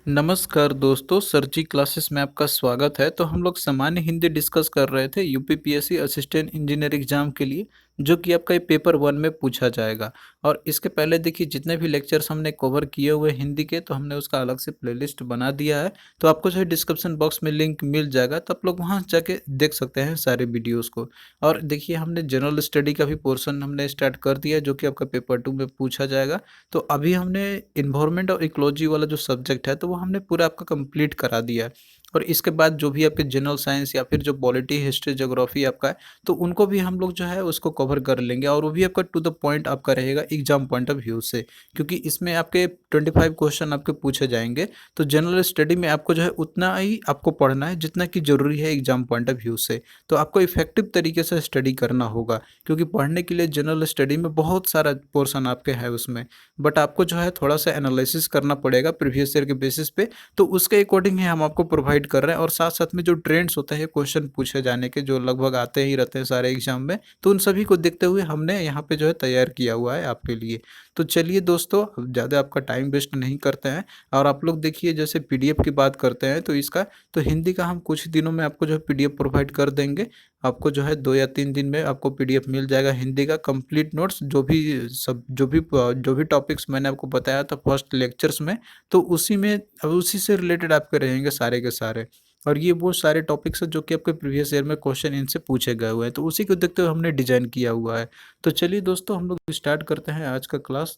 नमस्कार दोस्तों, सर जी क्लासेस में आपका स्वागत है। तो हम लोग सामान्य हिंदी डिस्कस कर रहे थे यूपीपीएससी असिस्टेंट इंजीनियर एग्जाम के लिए, जो कि आपका ये पेपर 1 में पूछा जाएगा। और इसके पहले देखिए जितने भी लेक्चर्स हमने कवर किए हुए हिंदी के, तो हमने उसका अलग से प्लेलिस्ट बना दिया है। तो आपको जो है डिस्क्रिप्शन बॉक्स में लिंक मिल जाएगा, तो आप लोग वहाँ जाके देख सकते हैं सारे वीडियोज़ को। और देखिए हमने जनरल स्टडी का भी पोर्शन हमने स्टार्ट कर दिया है, जो कि आपका पेपर 2 में पूछा जाएगा। तो अभी हमने इन्वायरमेंट और इकोलॉजी वाला जो सब्जेक्ट है, तो वो हमने पूरा आपका कंप्लीट करा दिया है। और इसके बाद जो भी आपके जनरल साइंस या फिर जो पॉलिटी, हिस्ट्री, ज्योग्राफी आपका है, तो उनको भी हम लोग जो है उसको कवर कर लेंगे, और वो भी आपका टू द पॉइंट आपका रहेगा एग्जाम पॉइंट ऑफ व्यू से, क्योंकि इसमें आपके 25 क्वेश्चन आपके पूछे जाएंगे। तो जनरल स्टडी में आपको जो है उतना ही आपको पढ़ना है जितना कि जरूरी है एग्जाम पॉइंट ऑफ व्यू से। तो आपको इफेक्टिव तरीके से स्टडी करना होगा, क्योंकि पढ़ने के लिए जनरल स्टडी में बहुत सारा पोर्शन आपके है उसमें। बट आपको जो है थोड़ा सा एनालिसिस करना पड़ेगा प्रीवियस ईयर के बेसिस पे। तो उसके अकॉर्डिंग ही हम आपको प्रोवाइड कर रहे हैं, और साथ साथ में जो ट्रेंड्स होते हैं क्वेश्चन पूछे जाने के, जो लगभग आते ही रहते हैं सारे एग्जाम में, तो उन सभी को देखते हुए हमने यहाँ पे जो है तैयार किया हुआ है आपके लिए। तो चलिए दोस्तों, अब ज़्यादा आपका टाइम वेस्ट नहीं करते हैं। और आप लोग देखिए, जैसे पीडीएफ की बात करते हैं, तो इसका तो हिंदी का हम कुछ दिनों में आपको जो है पीडीएफ प्रोवाइड कर देंगे। आपको जो है 2 या 3 दिन में आपको पीडीएफ मिल जाएगा हिंदी का कंप्लीट नोट्स, जो भी टॉपिक्स मैंने आपको बताया था फर्स्ट लेक्चर्स में, तो उसी में अब उसी से रिलेटेड आपके रहेंगे सारे के सारे। और ये वो सारे टॉपिक्स हैं जो कि आपके प्रीवियस ईयर में क्वेश्चन इनसे पूछे गए हुए हैं, तो उसी को देखते हुए हमने डिजाइन किया हुआ है। तो चलिए दोस्तों, हम लोग स्टार्ट करते हैं आज का क्लास।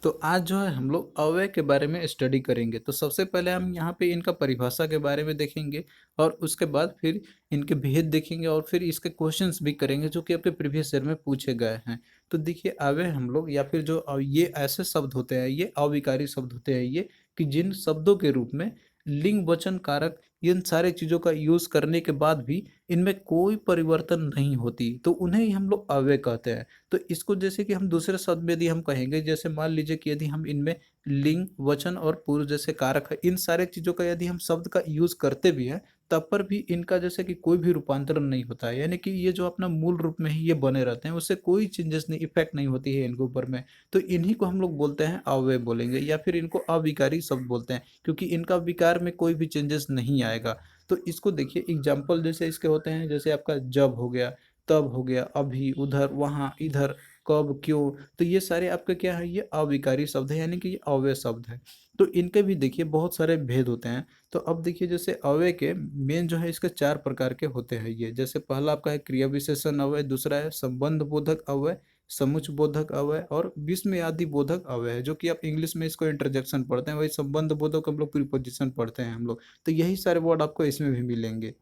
तो आज जो है हम लोग अव्यय के बारे में स्टडी करेंगे। तो सबसे पहले हम यहाँ पे इनका परिभाषा के बारे में देखेंगे, और उसके बाद फिर इनके भेद देखेंगे, और फिर इसके क्वेश्चंस भी करेंगे जो कि आपके प्रीवियस ईयर में पूछे गए हैं। तो देखिए, अव्यय हम लोग या फिर जो ये ऐसे शब्द होते हैं, ये अविकारी शब्द होते हैं, ये कि जिन शब्दों के रूप में लिंग, वचन, कारक, इन सारे चीज़ों का यूज़ करने के बाद भी इनमें कोई परिवर्तन नहीं होती, तो उन्हें ही हम लोग अव्यय कहते हैं। तो इसको जैसे कि हम दूसरे शब्द में यदि हम कहेंगे, जैसे मान लीजिए कि यदि हम इनमें लिंग, वचन और पुरुष जैसे कारक है, इन सारे चीज़ों का यदि हम शब्द का यूज़ करते भी हैं, तब पर भी इनका जैसे कि कोई भी रूपांतरण नहीं होता है, यानी कि ये जो अपना मूल रूप में ही ये बने रहते हैं, उससे कोई चेंजेस नहीं, इफेक्ट नहीं होती है इनके ऊपर में। तो इन्हीं को हम लोग बोलते हैं अव्यय बोलेंगे, या फिर इनको अविकारी शब्द बोलते हैं, क्योंकि इनका विकार में कोई भी चेंजेस नहीं आएगा। तो इसको देखिए, एग्जाम्पल जैसे इसके होते हैं, जैसे आपका जब हो गया, तब हो गया, अभी, उधर, वहाँ, इधर, कब, क्यों। तो ये सारे आपके क्या है, ये अविकारी शब्द है, यानी कि ये अव्यय शब्द है। तो इनके भी देखिए बहुत सारे भेद होते हैं। तो अब देखिए, जैसे अव्यय के मेन जो है इसके 4 प्रकार के होते हैं ये। जैसे पहला आपका है क्रिया विशेषण अव्यय, दूसरा है संबंध बोधक अव्यय, समुच बोधक अव्यय, और विस्मयादि बोधक अव्यय है, जो कि आप इंग्लिश में इसको इंटरजेक्शन पढ़ते हैं। वही संबंध बोधक हम लोग प्रीपोजिशन पढ़ते हैं हम लोग। तो यही सारे वर्ड आपको इसमें भी मिलेंगे।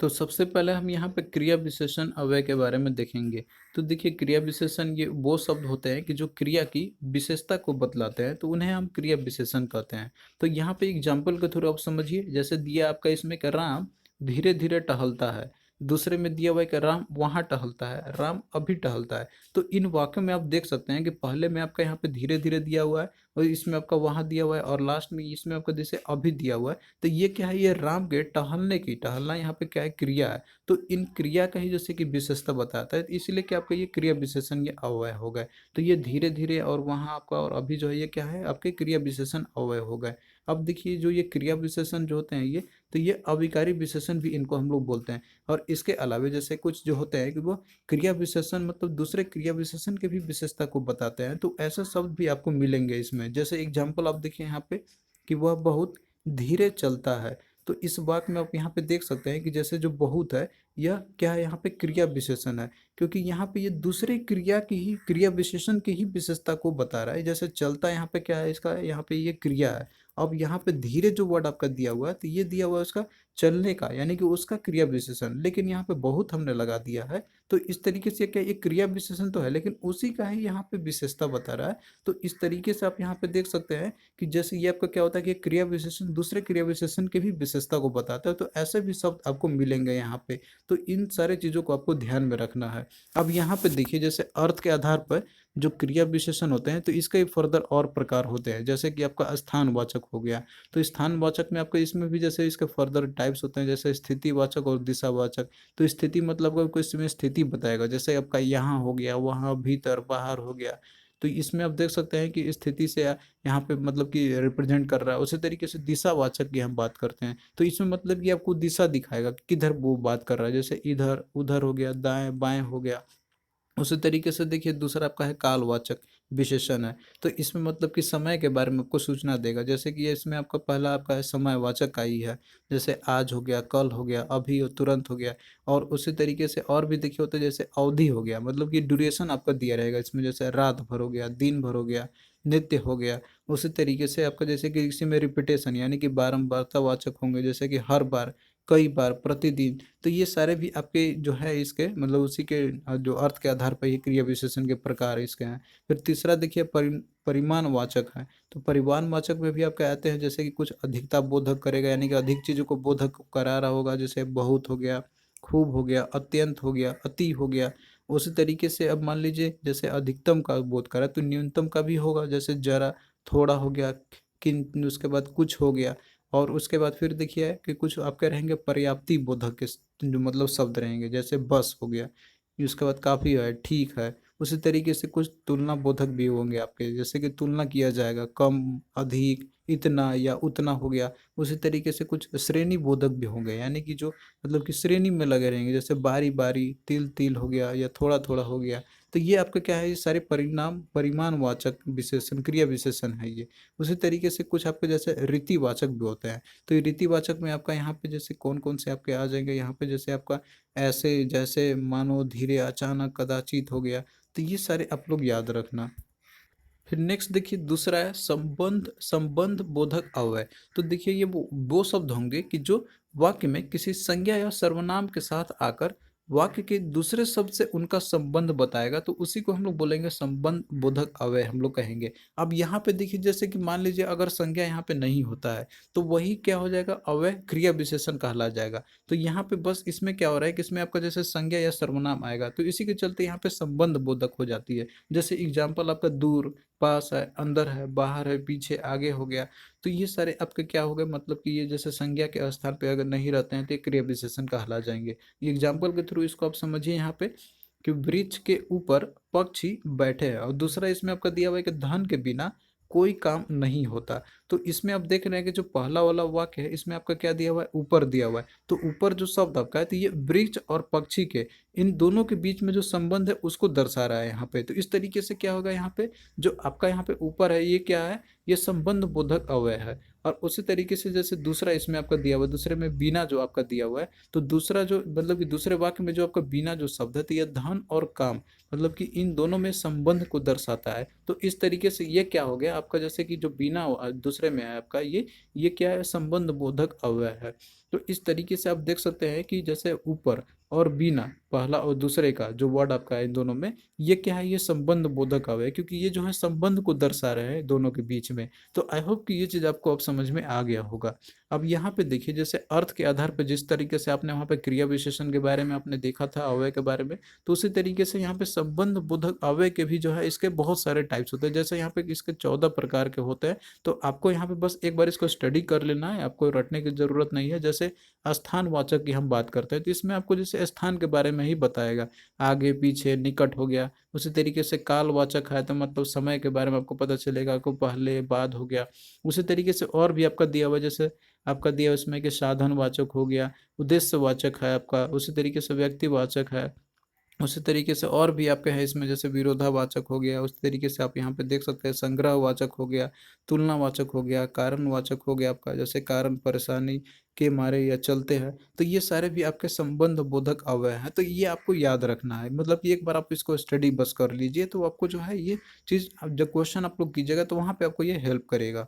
तो सबसे पहले हम यहाँ पे क्रिया विशेषण अव्यय के बारे में देखेंगे। तो देखिए, क्रिया विशेषण ये वो शब्द होते हैं कि जो क्रिया की विशेषता को बतलाते हैं, तो उन्हें हम क्रिया विशेषण कहते हैं। तो यहाँ पे एग्जाम्पल के थ्रू आप समझिए, जैसे दिया आपका इसमें कि राम धीरे धीरे टहलता है। दूसरे में दिया हुआ है कि राम वहाँ टहलता है, राम अभी टहलता है। तो इन वाक्यों में आप देख सकते हैं कि पहले में आपका यहाँ पे धीरे धीरे दिया हुआ है, और इसमें आपका वहाँ दिया हुआ है, और लास्ट में इसमें आपका जैसे अभी दिया हुआ है। तो ये क्या है, ये राम के टहलने की, टहलना यहाँ पे क्या है, क्रिया है। तो इन क्रिया का ही जैसे कि विशेषता बताता है, तो इसलिए क्या आपका ये क्रिया विशेषण ये अव्यय हो गए। तो ये धीरे धीरे और वहाँ आपका और अभी जो है, ये क्या है, आपके क्रिया विशेषण अव्यय हो गए। अब देखिए, जो ये क्रिया विशेषण जो होते हैं ये, तो ये अविकारी विशेषण भी इनको हम लोग बोलते हैं। और इसके अलावा जैसे कुछ जो होते हैं कि वो क्रिया विशेषण मतलब दूसरे क्रिया विशेषण के भी विशेषता को बताते हैं, तो ऐसे शब्द भी आपको मिलेंगे इसमें। जैसे एग्जाम्पल आप देखिए यहाँ पे कि वह बहुत धीरे चलता है। तो इस वाक्य में आप यहाँ पे देख सकते हैं कि जैसे जो बहुत है, यह क्या है, यहाँ पे क्रिया विशेषण है, क्योंकि यहाँ पे ये दूसरे क्रिया की ही, क्रिया विशेषण की ही विशेषता को बता रहा है। जैसे चलता यहाँ पे क्या है, इसका यहाँ पे ये क्रिया है। अब यहाँ पे धीरे जो वर्ड आपका दिया हुआ है, तो ये दिया हुआ है उसका चलने का, यानी कि उसका क्रिया विशेषण, लेकिन यहाँ पे बहुत हमने लगा दिया है। तो इस तरीके से क्या, ये क्रिया विशेषण तो है, लेकिन उसी का ही यहाँ पे विशेषता बता रहा है। तो इस तरीके से आप यहाँ पे देख सकते हैं कि जैसे ये आपका क्या होता है कि क्रिया विशेषण दूसरे क्रिया विशेषण की भी विशेषता को बताता है। तो ऐसे भी शब्द आपको मिलेंगे यहाँ पे। तो इन सारे चीज़ों को आपको ध्यान में रखना है। अब यहाँ पे देखिए, जैसे अर्थ के आधार पर जो क्रिया विशेषण होते हैं, तो इसके फर्दर और प्रकार होते हैं। जैसे कि आपका स्थानवाचक हो गया, तो स्थानवाचक में आपको इसमें भी जैसे इसके फर्दर टाइप्स होते हैं, जैसे स्थितिवाचक और दिशावाचक। तो स्थिति मतलब आपको इसमें स्थिति बताएगा, जैसे आपका यहाँ हो गया, वहाँ, भीतर, बाहर हो गया। तो इसमें आप देख सकते हैं कि स्थिति से यहाँ पे मतलब कि रिप्रेजेंट कर रहा है। उसी तरीके से दिशावाचक की हम बात करते हैं, तो इसमें मतलब कि आपको दिशा दिखाएगा कि किधर वो बात कर रहा है, जैसे इधर उधर हो गया, दाएं बाएं हो गया। उसी तरीके से देखिए दूसरा आपका है कालवाचक विशेषण है, तो इसमें मतलब कि समय के बारे में आपको सूचना देगा, जैसे कि ये इसमें आपका पहला आपका है समयवाचक का ही है, जैसे आज हो गया, कल हो गया, अभी और तुरंत हो गया। और उसी तरीके से और भी देखिए होता है, जैसे अवधि हो गया, मतलब कि ड्यूरेशन आपका दिया रहेगा इसमें, जैसे रात भर हो गया, दिन भर हो गया, नित्य हो गया। उसी तरीके से आपका जैसे कि इसी में रिपीटेशन यानी कि बारंबारता वाचक होंगे, जैसे कि हर बार, कई बार, प्रतिदिन। तो ये सारे भी आपके जो है इसके मतलब उसी के जो अर्थ के आधार पर ये क्रिया विशेषण के प्रकार इसके हैं। फिर तीसरा देखिए परिमाण वाचक है, तो परिमाण वाचक में भी आपके आते हैं, जैसे कि कुछ अधिकता बोधक करेगा, यानी कि अधिक चीज़ों को बोधक करा रहा होगा, जैसे बहुत हो गया, खूब हो गया, अत्यंत हो गया, अति हो गया। उसी तरीके से अब मान लीजिए जैसे अधिकतम का बोध करा तो न्यूनतम का भी होगा, जैसे जरा, थोड़ा हो गया, किन, उसके बाद कुछ हो गया। और उसके बाद फिर देखिए कि कुछ आपके रहेंगे पर्याप्ति बोधक के जो मतलब शब्द रहेंगे, जैसे बस हो गया, उसके बाद काफ़ी है, ठीक है। उसी तरीके से कुछ तुलना बोधक भी होंगे आपके, जैसे कि तुलना किया जाएगा, कम, अधिक, इतना या उतना हो गया। उसी तरीके से कुछ श्रेणी बोधक भी होंगे, यानी कि जो मतलब कि श्रेणी में लगे रहेंगे, जैसे बारी बारी, तिल तिल हो गया या थोड़ा थोड़ा हो गया। तो ये आपका क्या है, ये सारे परिणाम परिमाणवाचक विशेषण क्रिया विशेषण है ये। उसी तरीके से कुछ आपके जैसे रीतिवाचक भी होते हैं, तो ये रीतिवाचक में आपका यहाँ पे जैसे कौन कौन से आपके आ जाएंगे, यहाँ पे जैसे आपका ऐसे, जैसे, मानो, धीरे, अचानक, कदाचित हो गया। तो ये सारे आप लोग याद रखना। फिर नेक्स्ट देखिए दूसरा है संबंध संबंध बोधक अव्यय। तो देखिए ये वो शब्द होंगे कि जो वाक्य में किसी संज्ञा या सर्वनाम के साथ आकर वाक्य के दूसरे शब्द से उनका संबंध बताएगा, तो उसी को हम लोग बोलेंगे संबंध बोधक अव्यय हम लोग कहेंगे। अब यहाँ पे देखिए जैसे कि मान लीजिए अगर संज्ञा यहाँ पे नहीं होता है, तो वही क्या हो जाएगा, अव्यय क्रिया विशेषण कहला जाएगा। तो यहाँ पे बस इसमें क्या हो रहा है कि इसमें आपका जैसे संज्ञा या सर्वनाम आएगा, तो इसी के चलते यहाँ पे संबंध बोधक हो जाती है। जैसे एग्जाम्पल आपका दूर, पास है, अंदर है, बाहर है, पीछे, आगे हो गया। तो ये सारे आपके क्या हो गए, मतलब कि ये जैसे संज्ञा के स्थान पे अगर नहीं रहते हैं तो ये क्रिया विशेषण कहला जाएंगे। ये एग्जाम्पल के थ्रू इसको आप समझिए यहाँ पे कि वृक्ष के ऊपर पक्षी बैठे हैं, और दूसरा इसमें आपका दिया हुआ है कि धन के बिना कोई काम नहीं होता। तो इसमें आप देख रहे हैं कि जो पहला वाला वाक्य है इसमें आपका क्या दिया हुआ है, ऊपर दिया हुआ है। तो ऊपर जो शब्द आपका है, तो ये वृक्ष और पक्षी के इन दोनों के बीच में जो संबंध है उसको दर्शा रहा है यहाँ पे। तो इस तरीके से क्या होगा, यहाँ पे जो आपका यहाँ पे ऊपर है ये क्या है, ये संबंध बोधक अव्यय है। और उसी तरीके से जैसे दूसरा इसमें आपका दिया हुआ है, दूसरे में बिना जो आपका दिया हुआ है, तो दूसरा जो मतलब कि दूसरे वाक्य में जो आपका बिना जो शब्द है, तो यह धन और काम मतलब कि इन दोनों में संबंध को दर्शाता है। तो इस तरीके से ये क्या हो गया आपका, जैसे कि जो बिना दूसरे में है आपका ये क्या है, संबंध बोधक अव्यय है। तो इस तरीके से आप देख सकते हैं कि जैसे ऊपर और बिना, पहला और दूसरे का जो वर्ड आपका है इन दोनों में, ये क्या है, ये संबंध बोधक अव्यय है, क्योंकि ये जो है संबंध को दर्शा रहे हैं दोनों के बीच में। तो आई होप कि ये चीज़ आपको अब समझ में आ गया होगा। अब यहाँ पे देखिए जैसे अर्थ के आधार पर जिस तरीके से आपने वहाँ पे क्रिया विशेषण के बारे में आपने देखा था, अव्यय के बारे में, तो उसी तरीके से यहाँ पे संबंध बोधक अव्यय के भी जो है इसके बहुत सारे टाइप्स होते हैं। जैसे यहाँ पे इसके 14 प्रकार के होते हैं। तो आपको यहाँ पे बस एक बार इसको स्टडी कर लेना है, आपको रटने की जरूरत नहीं है। जैसे स्थानवाचक की हम बात करते हैं, तो इसमें आपको जैसे स्थान के बारे में ही बताएगा, आगे पीछे निकट हो गया। उसी तरीके से कालवाचक है, तो मतलब समय के बारे में आपको पता चलेगा, आपको पहले बाद हो गया। उसी तरीके से और भी आपका दिया हुआ, जैसे आपका दिया हुआ इसमें कि साधनवाचक हो गया, उद्देश्यवाचक है आपका, उसी तरीके से व्यक्तिवाचक है। उसी तरीके से और भी आपके हैं इसमें, जैसे विरोधावाचक हो गया। उस तरीके से आप यहाँ पे देख सकते हैं संग्रहवाचक हो गया, तुलनावाचक हो गया, कारणवाचक हो गया आपका, जैसे कारण परेशानी के मारे या चलते हैं। तो ये सारे भी आपके संबंध बोधक अव्यय हैं। तो ये आपको याद रखना है, मतलब कि एक बार आप इसको स्टडी बस कर लीजिए, तो आपको जो है ये चीज़ जब क्वेश्चन आप लोग कीजिएगा तो वहाँ पे आपको ये हेल्प करेगा।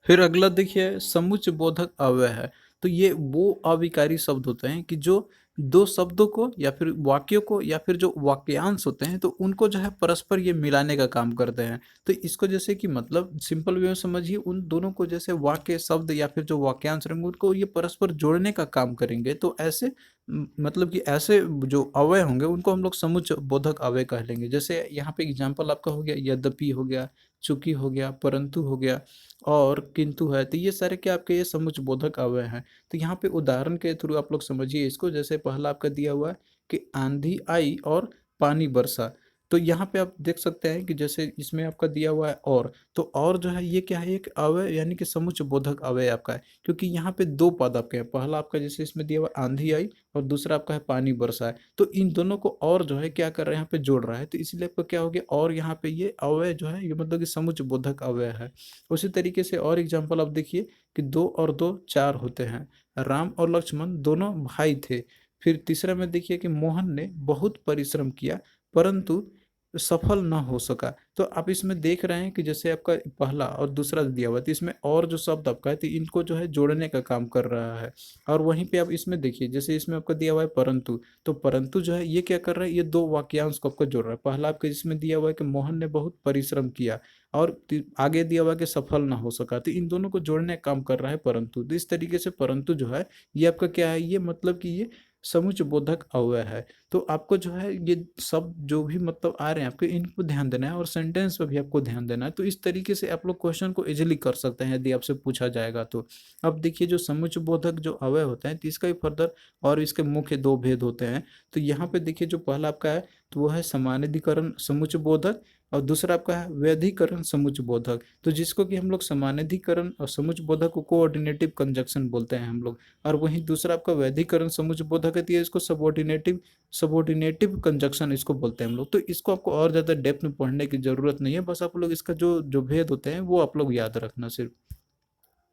फिर अगला देखिए समुच्च बोधक अव्यय है। तो ये वो अविकारी शब्द होते हैं कि जो दो शब्दों को या फिर वाक्यों को या फिर जो वाक्यांश होते हैं तो उनको जो है परस्पर ये मिलाने का काम करते हैं। तो इसको जैसे कि मतलब सिंपल वे में समझिए, उन दोनों को जैसे वाक्य शब्द या फिर जो वाक्यांश रहेंगे उनको ये परस्पर जोड़ने का काम करेंगे। तो ऐसे मतलब कि ऐसे जो अव्यय होंगे उनको हम लोग समुच्च बोधक अव्यय कह लेंगे। जैसे यहाँ पे एग्जाम्पल आपका हो गया यद्यपि हो गया, चूंकि हो गया, परंतु हो गया और किंतु है। तो ये सारे क्या आपके ये समुच्च बोधक अव्यय हैं। तो यहाँ पे उदाहरण के थ्रू आप लोग समझिए इसको। जैसे पहला आपका दिया हुआ है कि आंधी आई और पानी बरसा। तो यहाँ पे आप देख सकते हैं कि जैसे इसमें आपका दिया हुआ है तो और जो है ये क्या है, एक अव्यय यानी कि समुच्चय बोधक अव्यय आपका है, क्योंकि यहाँ पे दो पद आपके हैं। पहला आपका जैसे इसमें दिया हुआ आंधी आई और दूसरा आपका है पानी बरसा है, तो इन दोनों को और जो है क्या कर रहा है, यहाँ पे जोड़ रहा है, तो इसलिए आपका क्या हो गया, और यहाँ पे ये अव्यय जो है ये मतलब कि समुच्चय बोधक अव्यय है। उसी तरीके से और एग्जाम्पल आप देखिए कि दो और दो चार होते हैं। राम और लक्ष्मण दोनों भाई थे। फिर तीसरा में देखिए कि मोहन ने बहुत परिश्रम किया परंतु सफल ना हो सका। तो आप इसमें देख रहे हैं कि जैसे आपका पहला और दूसरा दिया हुआ है, तो इसमें और जो शब्द आपका है तो इनको जो है जोड़ने का काम कर रहा है। और वहीं पे आप इसमें देखिए जैसे इसमें आपका दिया हुआ है परंतु, तो परंतु जो है ये क्या कर रहा है, ये दो वाक्यांश को आपको जोड़ रहा है। पहला आपके जिसमें दिया हुआ है कि मोहन ने बहुत परिश्रम किया और आगे दिया हुआ है कि सफल ना हो सका, तो इन दोनों को जोड़ने का काम कर रहा है परंतु। तो इस तरीके से परंतु जो है ये आपका क्या है, ये मतलब कि ये समुच्चय बोधक अव्यय है। तो आपको जो है ये सब जो भी मतलब आ रहे हैं आपके, इनको ध्यान देना है और सेंटेंस पे भी आपको ध्यान देना है। तो इस तरीके से आप लोग क्वेश्चन को इजीली कर सकते हैं यदि आपसे पूछा जाएगा तो। अब देखिए जो समुच्चय बोधक जो अव्यय होते हैं तो इसका भी फर्दर और इसके मुख्य दो भेद होते हैं। तो यहाँ पे देखिए जो पहला आपका है तो वो है समानाधिकरण समुच्चय बोधक और दूसरा आपका है व्यधिकरण समुच्चय बोधक। तो जिसको कि हम लोग समानाधिकरण और समुच्चय बोधक को कोऑर्डिनेटिव कंजक्शन बोलते हैं हम लोग। और वहीं दूसरा आपका वैधिकरण समुच्चय बोधक है, तो ये इसको सबऑर्डिनेटिव सबऑर्डिनेटिव कंजक्शन इसको बोलते हैं हम लोग। तो इसको आपको और ज़्यादा डेप्थ में पढ़ने की ज़रूरत नहीं है, बस आप लोग इसका जो जो भेद होते हैं वो आप लोग याद रखना सिर्फ।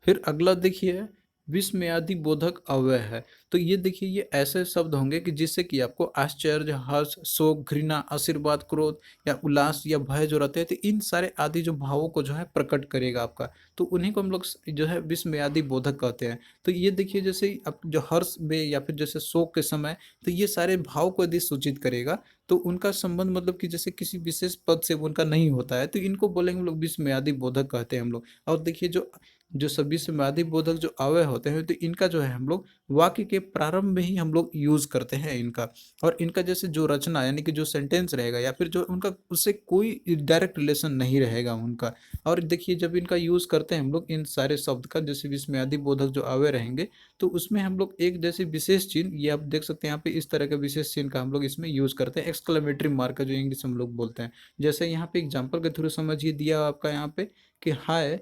फिर अगला देखिए विस्मयादि बोधक अव्यय है। तो ये देखिए ये ऐसे शब्द होंगे कि जिससे कि आपको आश्चर्य, हर्ष, शोक, घृणा, आशीर्वाद, क्रोध या उल्लास या भय जो रहते हैं, तो इन सारे आदि जो भावों को जो है प्रकट करेगा आपका। तो उन्हीं को हम लोग जो है विस्मयादि बोधक कहते हैं। तो ये देखिए जैसे ही आप जो हर्ष में या फिर जैसे शोक के समय, तो ये सारे भाव को यदि सूचित करेगा तो उनका संबंध मतलब कि जैसे किसी विशेष पद से उनका नहीं होता है, तो इनको बोलेंगे हम लोग विस्मयादि बोधक कहते हैं हम लोग। और देखिए जो जो सभी समाधि बोधक जो अव्यय होते हैं तो इनका जो है हम लोग वाक्य के प्रारंभ में ही हम लोग यूज करते हैं इनका। और इनका जैसे जो रचना यानी कि जो सेंटेंस रहेगा या फिर जो उनका उससे कोई डायरेक्ट रिलेशन नहीं रहेगा उनका। और देखिए जब इनका यूज करते हैं हम लोग इन सारे शब्द का, जैसे विस्मयादि बोधक जो अव्यय रहेंगे, तो उसमें हम लोग एक जैसे विशेष चिन्ह, ये आप देख सकते हैं यहाँ पे इस तरह का विशेष चिन्ह का हम लोग इसमें यूज करते हैं, एक्सक्लेमेटरी मार्क का जो इंग्लिश हम लोग बोलते हैं। जैसे यहाँ पे एग्जाम्पल के थ्रू समझिए दिया आपका यहाँ पे कि हाय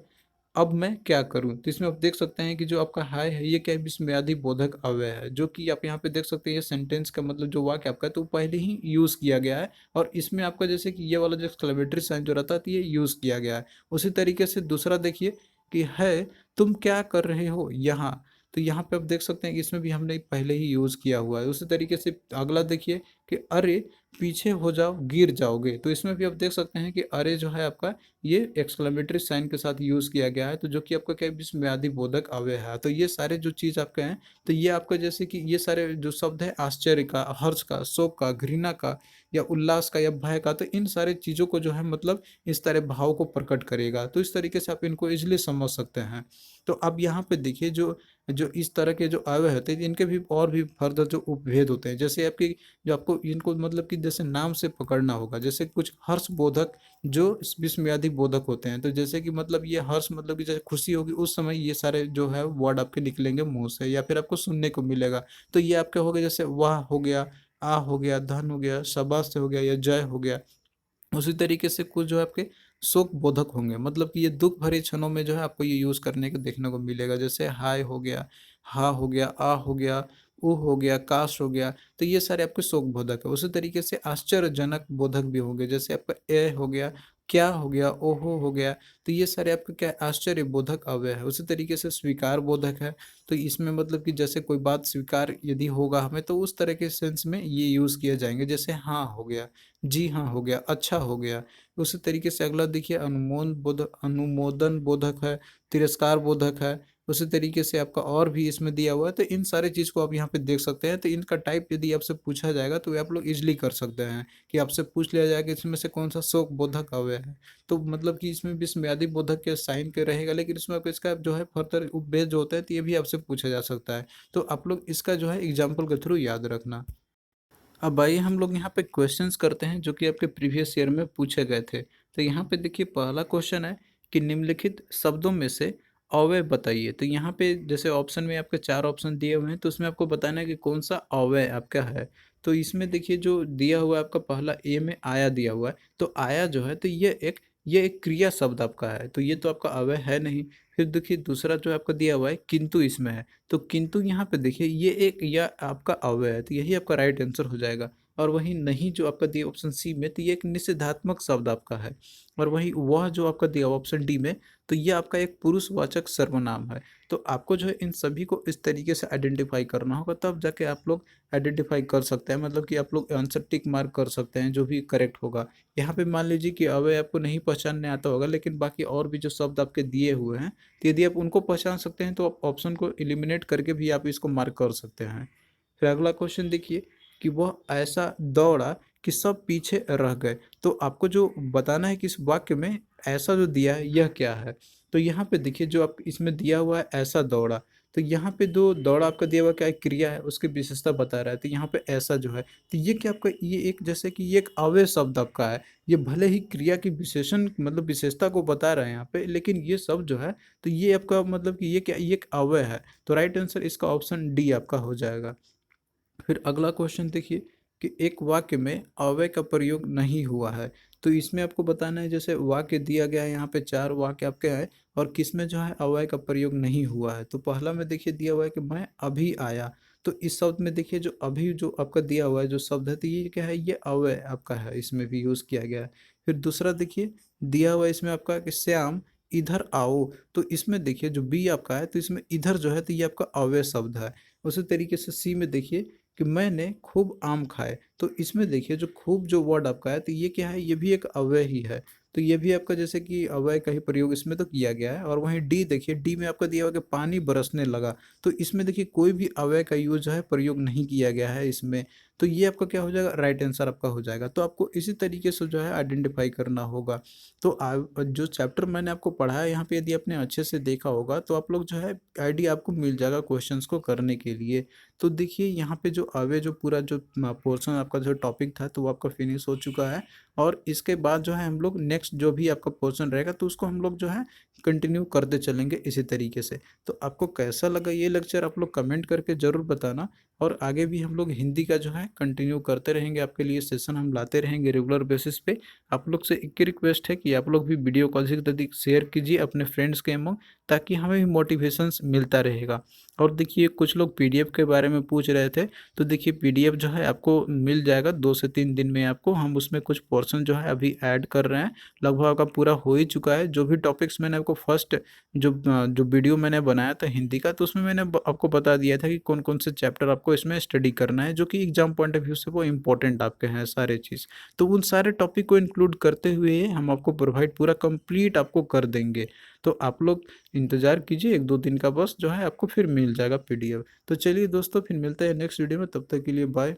अब मैं क्या करूं, तो इसमें आप देख सकते हैं कि जो आपका हाय है ये क्या है, विस्मयादि बोधक अव्यय है, जो कि आप यहाँ पे देख सकते हैं ये सेंटेंस का मतलब जो वाक्य आपका है तो पहले ही यूज किया गया है। और इसमें आपका जैसे कि ये वाला जो एक्सक्लेमेटरी साइन जो रहता है तो ये यूज किया गया है। उसी तरीके से दूसरा देखिए कि है तुम क्या कर रहे हो यहाँ, तो यहाँ पे आप देख सकते हैं कि इसमें भी हमने पहले ही यूज किया हुआ है। उसी तरीके से अगला देखिए कि अरे पीछे हो जाओ गिर जाओगे, तो इसमें भी आप देख सकते हैं कि अरे जो है आपका ये एक्सक्लेमेटरी साइन के साथ यूज किया गया है, तो जो कि आपका क्या है, विस्मयादि बोधक अव्यय है। तो ये सारे जो चीज आपके हैं तो ये आपका जैसे कि ये सारे जो शब्द है आश्चर्य का, हर्ष का, शोक का, घृणा का या उल्लास का या भय का, तो इन सारे चीजों को जो है मतलब इस तरह भाव को प्रकट करेगा। तो इस तरीके से आप इनको इजिली समझ सकते हैं। तो अब यहाँ पे देखिए जो जो इस तरह के जो अव्यय होते हैं इनके भी और भी फर्दर जो उपभेद होते हैं, जैसे आपकी जो आपको इनको मतलब कि जैसे नाम से पकड़ना होगा। जैसे कुछ हर्ष बोधक जो विस्मयादि बोधक होते हैं, तो जैसे कि मतलब ये हर्ष मतलब कि जैसे खुशी होगी उस समय ये सारे जो है वर्ड आपके निकलेंगे मुंह से या फिर आपको सुनने को मिलेगा। तो ये आपके हो गए जैसे वाह हो गया, आ हो गया, धन हो गया, शाबाश हो गया या जय हो गया। उसी तरीके से कुछ जो है आपके शोक बोधक होंगे, मतलब कि ये दुख भरे क्षणों में जो है आपको ये यूज करने को देखने को मिलेगा। जैसे हाय हो गया, हा हो गया, आ हो गया, ऊ हो गया, काश हो गया, तो ये सारे आपके शोक बोधक है। उसी तरीके से आश्चर्यजनक बोधक भी होंगे, जैसे आपका ए हो गया, क्या हो गया, ओहो हो गया, तो ये सारे आपके क्या है, आश्चर्य बोधक अव्यय है। उसी तरीके से स्वीकार बोधक है, तो इसमें मतलब कि जैसे कोई बात स्वीकार यदि होगा हमें तो उस तरह के सेंस में ये यूज किए जाएंगे। जैसे हाँ हो गया, जी हाँ हो गया, अच्छा हो गया। उसी तरीके से अगला देखिए अनुमोदन बोधक है, तिरस्कार बोधक है। उसी तरीके से आपका और भी इसमें दिया हुआ है, तो इन सारे चीज़ को आप यहाँ पे देख सकते हैं। तो इनका टाइप यदि आपसे पूछा जाएगा तो ये आप लोग इजिली कर सकते हैं कि आपसे पूछ लिया जाएगा कि इसमें से कौन सा शोक बोधक अव्यय है, तो मतलब कि इसमें विस्मयादि बोधक के साइन के रहेगा, लेकिन इसमें आपको इसका जो है फर्दर उपभेद जो होता है तो ये भी आपसे पूछा जा सकता है। तो आप लोग इसका जो है एग्जाम्पल के थ्रू याद रखना। अब आइए हम लोग यहाँ पे क्वेश्चंस करते हैं जो कि आपके प्रीवियस ईयर में पूछे गए थे। तो यहाँ पे देखिए पहला क्वेश्चन है कि निम्नलिखित शब्दों में से अव्यय बताइए। तो यहाँ पे जैसे ऑप्शन में आपके चार ऑप्शन दिए हुए हैं तो उसमें आपको बताना है कि कौन सा अव्यय आपका है। तो इसमें देखिए जो दिया हुआ है आपका पहला ए में आया दिया हुआ है, तो आया जो है तो ये एक क्रिया शब्द आपका है, तो ये तो आपका अव्यय है नहीं। फिर देखिए दूसरा जो आपका दिया हुआ है किंतु इसमें है, तो किंतु यहाँ पे देखिए ये एक या आपका अव्यय है, तो यही आपका राइट आंसर हो जाएगा। और वहीं नहीं जो आपका दिया ऑप्शन सी में, तो ये एक निषेधात्मक शब्द आपका है। और वहीं वह जो आपका दिया ऑप्शन डी में, तो ये आपका एक पुरुषवाचक सर्वनाम है। तो आपको जो है इन सभी को इस तरीके से आइडेंटिफाई करना होगा, तब जाके आप लोग आइडेंटिफाई कर सकते हैं, मतलब कि आप लोग आंसर टिक मार्क कर सकते हैं जो भी करेक्ट होगा। यहाँ पे मान लीजिए कि अवयव आपको नहीं पहचानने आता होगा, लेकिन बाकी और भी जो शब्द आपके दिए हुए हैं, तो यदि आप उनको पहचान सकते हैं तो आप ऑप्शन को एलिमिनेट करके भी आप इसको मार्क कर सकते हैं। फिर अगला क्वेश्चन देखिए कि वह ऐसा दौड़ा कि सब पीछे रह गए। तो आपको जो बताना है कि इस वाक्य में ऐसा जो दिया है यह क्या है। तो यहाँ पे देखिए जो आप इसमें दिया हुआ है ऐसा दौड़ा, तो यहाँ पे जो दौड़ा आपका दिया हुआ क्या है, क्रिया है, उसकी विशेषता बता रहा है। तो यहाँ पे ऐसा जो है, तो ये क्या आपका ये एक जैसे कि ये एक अव्यय शब्द आपका है। ये भले ही क्रिया की विशेषण मतलब विशेषता को बता रहे हैं यहाँ पे, लेकिन ये शब्द जो है, तो ये आपका मतलब कि ये क्या, ये एक अव्यय है। तो राइट आंसर इसका ऑप्शन डी आपका हो जाएगा। फिर अगला क्वेश्चन देखिए कि एक वाक्य में अव्यय का प्रयोग नहीं हुआ है। तो इसमें आपको बताना है, जैसे वाक्य दिया गया है यहाँ पे, चार वाक्य आपके हैं, और किसमें जो है अव्यय का प्रयोग नहीं हुआ है। तो पहला में देखिए दिया हुआ है कि मैं अभी आया। तो इस शब्द में देखिए जो अभी जो आपका दिया हुआ है जो शब्द है, तो ये क्या है, ये अव्यय आपका है, इसमें भी यूज किया गया है। फिर दूसरा देखिए दिया हुआ है इसमें आपका कि श्याम इधर आओ। तो इसमें देखिए जो बी आपका है, तो इसमें इधर जो है, तो ये आपका अव्यय शब्द है। उसी तरीके से सी में देखिए कि मैंने खूब आम खाए। तो इसमें देखिए जो खूब जो वर्ड आपका है, तो ये क्या है, ये भी एक अव्यय ही है। तो ये भी आपका जैसे कि अव्यय का ही प्रयोग इसमें तो किया गया है। और वहीं डी देखिए, डी में आपका दिया हुआ कि पानी बरसने लगा। तो इसमें देखिए कोई भी अव्यय का यूज जो है प्रयोग नहीं किया गया है इसमें। तो ये आपका क्या हो जाएगा, राइट आंसर आपका हो जाएगा। तो आपको इसी तरीके से जो है आइडेंटिफाई करना होगा। तो जो चैप्टर मैंने आपको पढ़ाया यहाँ पे, यदि आपने अच्छे से देखा होगा, तो आप लोग जो है आइडिया आपको मिल जाएगा क्वेश्चंस को करने के लिए। तो देखिए यहाँ पे जो अवे जो पूरा जो पोर्शन आपका जो टॉपिक था, तो वो आपका फिनिश हो चुका है। और इसके बाद जो है हम लोग नेक्स्ट जो भी आपका पोर्शन रहेगा, तो उसको हम लोग जो है कंटिन्यू करते चलेंगे इसी तरीके से। तो आपको कैसा लगा ये लेक्चर, आप लोग कमेंट करके ज़रूर बताना। और आगे भी हम लोग हिंदी का जो है कंटिन्यू करते रहेंगे, आपके लिए सेशन हम लाते रहेंगे रेगुलर बेसिस पे। आप लोग से एक ही रिक्वेस्ट है कि आप लोग भी वीडियो को अधिक से अधिक शेयर कीजिए अपने फ्रेंड्स के एमंग, ताकि हमें भी मोटिवेशंस मिलता रहेगा। और देखिए कुछ लोग पीडीएफ के बारे में पूछ रहे थे, तो देखिए पीडीएफ जो है आपको मिल जाएगा 2 से 3 दिन में आपको। हम उसमें कुछ पोर्शन जो है अभी ऐड कर रहे हैं, लगभग आपका पूरा हो ही चुका है। जो भी टॉपिक्स मैंने आपको फर्स्ट जो वीडियो मैंने बनाया था हिंदी का, तो उसमें मैंने आपको बता दिया था कि कौन कौन से चैप्टर आपको इसमें स्टडी करना है, जो कि एग्जाम पॉइंट ऑफ व्यू से वो इंपॉर्टेंट आपके हैं सारे चीज़। तो उन सारे टॉपिक को इंक्लूड करते हुए हम आपको प्रोवाइड पूरा कंप्लीट आपको कर देंगे। तो आप लोग इंतज़ार कीजिए 1-2 दिन का, बस जो है आपको फिर मिल जाएगा पीडीएफ। तो चलिए दोस्तों, फिर मिलते हैं नेक्स्ट वीडियो में, तब तक के लिए बाय।